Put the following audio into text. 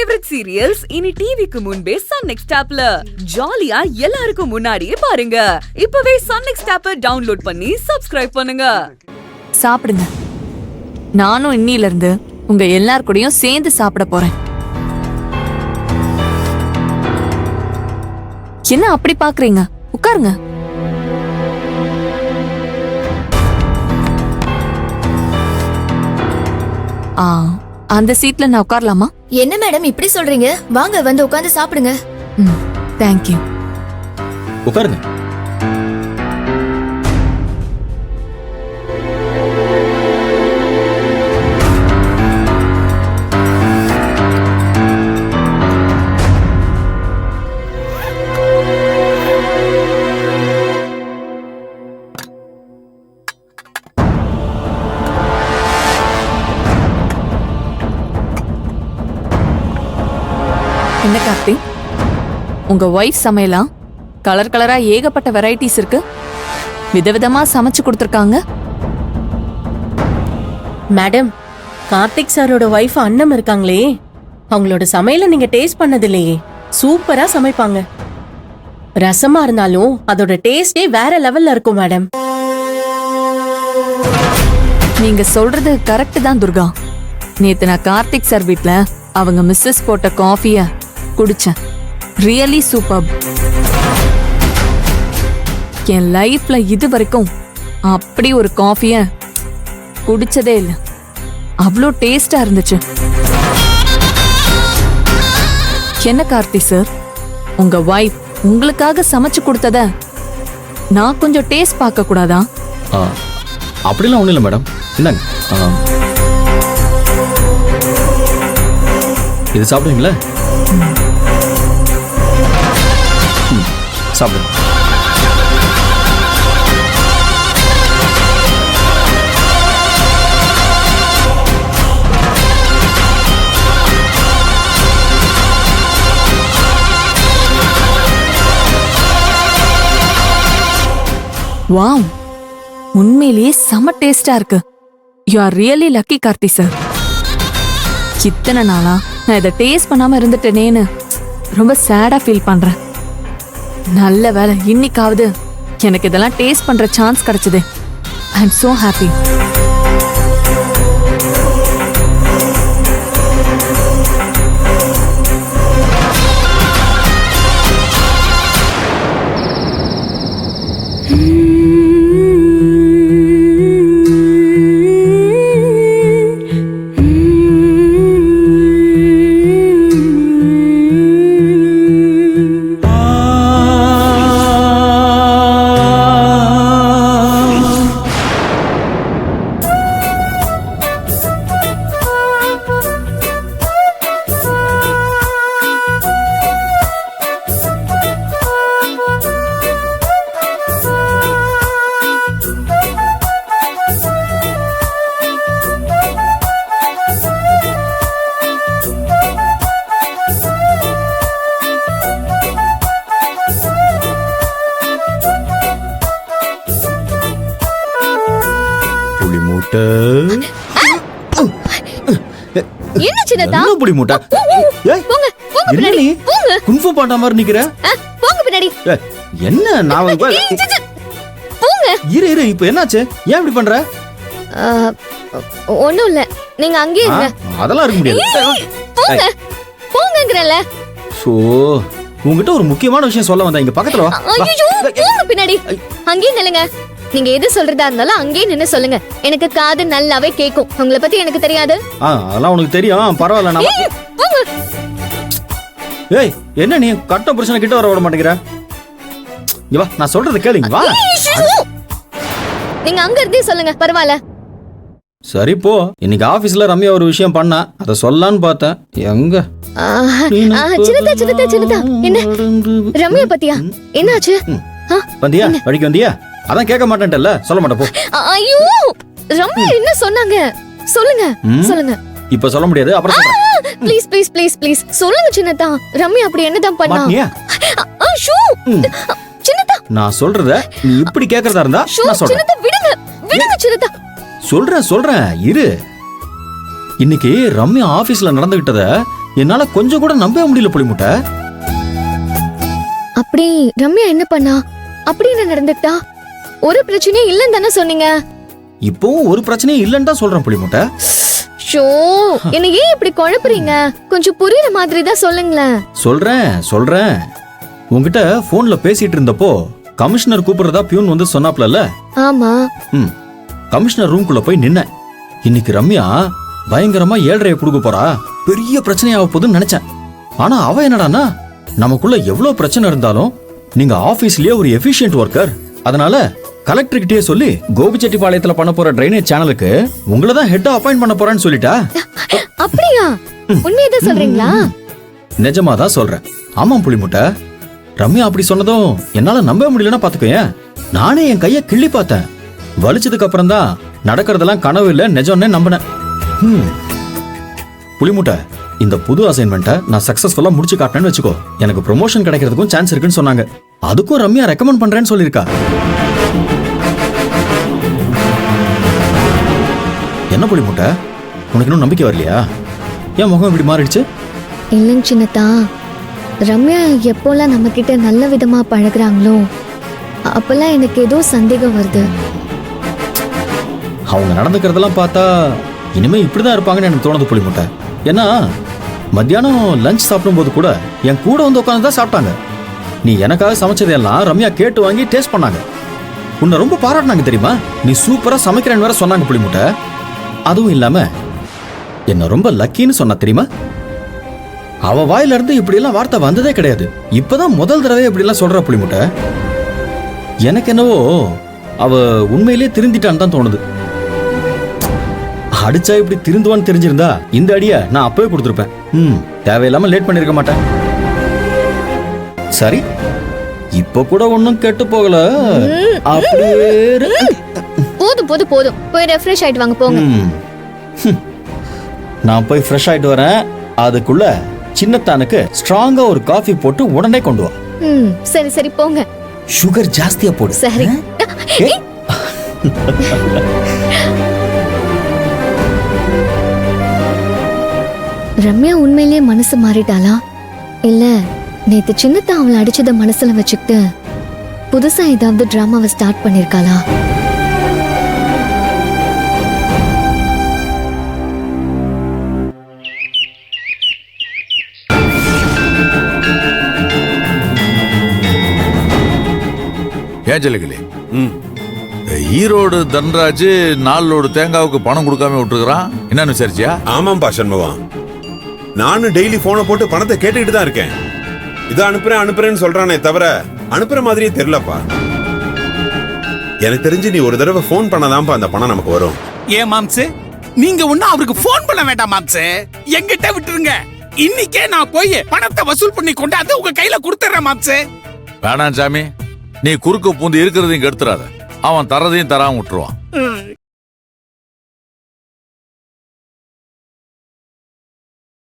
Favourite serials இனி டிவிக்கு முன்பே சன் நெக்ஸ்ட் ஆப்ல ஜாலியா எல்லாருக்கும் முன்னாடியே பாருங்க. இப்பவே சன் நெக்ஸ்ட் ஆப்பை டவுன்லோட் பண்ணி சப்ஸ்கிரைப் பண்ணுங்க. சாப்பிடுங்க. நானும் இன்னில இருந்து உங்க எல்லார் கூடயும் சேர்ந்து சாப்பிட போறேன். என்ன அப்படி பாக்குறீங்க? உட்காருங்க. அந்த சீட்ல நான் உட்காரலாமா? என்ன மேடம் இப்படி சொல்றீங்க? வாங்க வந்து உட்கார்ந்து சாப்பிடுங்க. தேங்க்யூ. உட்காருங்க. என்ன கார்த்தி, உங்க ஒய்ஃப் சமையலா? கலர் கலரா ஏகப்பட்ட வெரைட்டிஸ் இருக்கு. விதவிதமா சமைச்சு கொடுத்துருக்காங்க. மேடம், கார்த்திக் சாரோட ஒய்ஃப் அண்ணம் இருக்காங்களே, அவங்களோட சமையல நீங்க டேஸ்ட் பண்ணது இல்லையே. சூப்பரா சமைப்பாங்க. ரசமா இருந்தாலும் அதோட டேஸ்டே வேற லெவல்ல இருக்கும் மேடம். நீங்க சொல்றது கரெக்ட் தான் துர்கா. நேத்து நான் கார்த்திக் சார் வீட்ல அவங்க மிஸ்ஸஸ் போட்ட காஃபிய குடிச்சேன். Really super. என் லைஃப்ல இது வரைக்கும் அப்படி ஒரு காஃபிய குடிச்சதே இல்லை. அவ்வளோ டேஸ்டா இருந்துச்சு. என்ன கார்த்தி சார், உங்க வைஃப் உங்களுக்காக சமைச்சு கொடுத்தத நான் கொஞ்சம் டேஸ்ட் பார்க்க கூடாதா? அப்படிலாம் ஒண்ணும் இல்லை மேடம். என்னங்க இது சாப்பிடுவீங்களா? சாப்பிடுங்க. வாவ், உண்மையிலேயே செம டேஸ்டா இருக்கு. You are really lucky Karthi sir. இத்தனை நாளா நான் இதை டேஸ்ட் பண்ணாம இருந்துட்டேனேன்னு ரொம்ப சேடா ஃபீல் பண்றேன். நல்ல வேலை, இன்னைக்காவது எனக்கு இதெல்லாம் டேஸ்ட் பண்ற சான்ஸ் கிடைச்சது. I am so happy. என்ன சின்னதா? என்ன புடி மூட்டை? போங்க போங்க பின்னாடி. போங்க. குன்ஃபு பாண்டா மாதிரி நிக்கிற. போங்க பின்னாடி. என்ன நான் போங்க. இரு இப்போ என்னாச்சு? ஏன் இப்படி பண்ற? ஒண்ணும் இல்ல, நீங்க அங்கேயே இருங்க. அதெல்லாம் இருக்க முடியாது. போங்க போங்கங்கறல. சோ உன்கிட்ட ஒரு முக்கியமான விஷயம் சொல்ல வந்தேன். இங்க பக்கத்துல வா. ஐயோ போங்க பின்னாடி. அங்கேயே நில்லுங்க. நீங்க எது சொல்றதா இருந்தாலும் அங்கேயே நின்னு சொல்லுங்க. எனக்கு காது நல்லாவே கேக்கும். உங்களை பத்தி எனக்கு தெரியாது. அதெல்லாம் உனக்கு தெரியும். பரவாயில்ல. நான் போங்க. ஏய், என்ன நீ கட்ட புருஷனை கிட்ட வர விட மாட்டேங்கிற? இங்க வா, நான் சொல்றத கேளுங்க. வா. நீங்க அங்க இருந்தே சொல்லுங்க, பரவாயில்ல. சரி போ. இன்னைக்கு ஆபீஸ்ல ரம்யா ஒரு விஷயம் பண்ணா, அத சொல்லலான்னு பார்த்தேன். எங்க சின்னதா என்ன ரம்யா பத்தியா? என்னாச்சு? வந்தியா? வழிக்கு வந்தியா? அதான் கேட்க மாட்டேன்டல்ல, சொல்ல மாட்டே போ. ஐயோ, ரம்யா என்ன சொன்னாங்க? சொல்லுங்க சொல்லுங்க. இப்ப சொல்ல முடியாது, அப்புறம் சொல்றேன். ப்ளீஸ் ப்ளீஸ் ப்ளீஸ் ப்ளீஸ் சொல்லுங்க சின்னதா. ரம்யா அப்படி என்னதான் பண்ணா? சின்னதா, நான் சொல்றத நீ இப்படி கேக்குறதா இருந்தா நான் சொல்றேன். சின்னதா விடுங்க விடுங்க சின்னதா. சொல்றேன் இரு. இன்னைக்கு ரம்யா ஆபீஸ்ல நடந்துகிட்டத என்னால கொஞ்சம் கூட நம்பவே முடியல புளிமுட்டை. அப்படி ரம்யா என்ன பண்ணா? அப்படி என்ன நடந்துட்டா? ஒரு பிரச்சனையும் இல்லன்னு தானே சொன்னீங்க. இப்பவும் ஒரு பிரச்சனையும் இல்லன்னு தான் சொல்றேன் புளிமுட்டை. ஷோ, என்ன ஏன் இப்படி குழப்புறீங்க? கொஞ்சம் புரியுற மாதிரி தான் சொல்லுங்களேன். சொல்றேன். உன்கிட்ட போன்ல பேசிட்டு இருந்தப்போ கமிஷனர் கூப்பிடுறதா பியூன் வந்து சொன்னாப்ல. ஆமா. கமிஷனர் ரூம்குள்ள போய் நின்ன. இன்னைக்கு ரம்யா பயங்கரமா 7.5 புடுங்க போறா, பெரிய பிரச்சனையாக போகுதுன்னு நினைச்சேன். ஆனா அவ என்னடானா, நமக்குள்ள எவ்வளவு பிரச்சனை இருந்தாலும் நீங்க ஆபீஸ்லயே ஒரு எஃபிஷியன்ட் ஒர்க்கர், அதனால கலெக்டர்கிட்டயே சொல்லி கோபிச்செட்டிப்பாளையத்துல பண்ண போற டிரைனேஜ் சேனலுக்கு உங்களை தான் ஹெட்டா அப்பாயிண்ட் பண்ண போறேன்னு சொல்லிட்டா. அப்படியா? உண்மையதான் சொல்றீங்களா? நிஜமா தான் சொல்றேன். ஆமாம் புளிமுட்டை, ரம்யா அப்படி சொன்னதும் என்னால நம்ப முடியலன்னா பாத்துக்கோயேன். நானே என் கைய கிள்ளி பார்த்தேன். வலிச்சதுக்கு அப்புறம் தான் நடக்கிறதெல்லாம் கனவு இல்ல நிஜம்னே நம்பினேன். புளிமுட்டை, இந்த புது அசைன்மெண்ட்டை நான் சக்சஸ்ஃபுல்லா முடிச்சு காட்டினேன்னு வச்சுக்கோ, எனக்கு ப்ரொமோஷன் கிடைக்கிறதுக்கும் சான்ஸ் இருக்குன்னு சொன்னாங்க. அதுக்கும் ரம்யா ரெக்கமெண்ட் பண்றேன்னு சொல்லியிருக்கா. என்ன புளிமுட்டை, உனக்கு இன்னும் நம்பிக்கை வரலையா? ஏன் முகம் இப்படி மாறிடுச்சு? இல்லைங்க சின்னத்தா, ரம்யா எப்போல்லாம் நம்ம கிட்ட நல்ல விதமா பழகுறாங்களோ அப்பெல்லாம் எனக்கு ஏதோ சந்தேகம் வருது. அவங்க நடந்துக்கிறதெல்லாம் பார்த்தா இனிமே இப்படிதான் இருப்பாங்கன்னு எனக்கு தோணுது புளிமுட்டை. ஏன்னா மத்தியானம் லஞ்ச் சாப்பிடும்போது கூட என் கூட வந்து உட்காந்து தான் சாப்பிட்டாங்க. நீ எனக்காக சமைச்சதெல்லாம் ரம்யா கேட்டு வாங்கி டேஸ்ட் பண்ணாங்க. உன்னை ரொம்ப பாராட்டினாங்க தெரியுமா? நீ சூப்பரா சமைக்கிறேன்னு வேற சொன்னாங்க புளிமுட்டை. அதுவும் இல்லாம என்ன ரொம்ப லக்கின்னு சொன்னா தெரியுமா? அவ வாயில இருந்து இப்படி எல்லாம் வார்த்தை வந்ததே கிடையாது. இப்பதான் முதல் தடவை இப்படி எல்லாம் சொல்ற புளிமுட்டை. எனக்கு என்னவோ அவ உண்மையிலேயே திருந்திட்டான்னு தான் தோணுது. அடிச்சா இப்படி திருந்துவான்னு தெரிஞ்சிருந்தா இந்த அடிய நான் அப்பவே கொடுத்துருப்பேன். தேவையில்லாம லேட் பண்ணிருக்க மாட்டேன். சரி, இப்ப கூட ஒன்னும் கெட்டு போகல. அப்படியே போதும் போய் ரெஃப்ரெஷ் ஆயிட்டு வாங்க போங்க. நான் போய் ஃப்ரெஷ் ஆயிட்டு வரேன். அதுக்குள்ள சின்னத்தானுக்கு ஸ்ட்ராங்கா ஒரு காஃபி போட்டு உடனே கொண்டு வா. சரி போங்க. சுகர் ஜாஸ்தியா போடு. சரி. ரம்யா உண்மையிலேயே மனசு மாறிட்டாளா, இல்ல நேத்து சின்னத்தா அவளை அடிச்சத மனசுல வச்சுக்கிட்டு புதுசா ஏதாவது டிராமாவை ஸ்டார்ட் பண்ணிருக்காளா? ஏஞ்சலிகளே, ஈரோடு தன்ராஜ் 4 லோடு தேங்காவுக்கு பணம் கொடுக்காம விட்டுருக்கான். என்னன்னு விசாரிச்சியா? ஆமாம்பா சண்முகம், நானும் டெய்லி போனை போட்டு பணத்தை கேட்டுக்கிட்டு தான் இருக்கேன். இதை அனுப்புறேன்னு சொல்றானே தவிர அனுப்புற மாதிரியே தெரியலப்பா. எனக்கு தெரிஞ்சு நீ ஒரு தடவை போன் பண்ணாதான்ப்பா அந்த பணம் நமக்கு வரும். ஏன் மாம்சு, நீங்க ஒன்னும் அவருக்கு போன் பண்ண வேண்டாம் மாம்சு, எங்கிட்ட விட்டுருங்க. இன்னைக்கே நான் போய் பணத்தை வசூல் பண்ணி கொண்டாந்து உங்க கையில கொடுத்துறேன் மாம்சு. வேணாம் சாமி, நீ குறுக்கு பூந்து இருக்கிறதையும் கெடுத்துறாத. அவன் தரதையும் தராம விட்டுருவான்.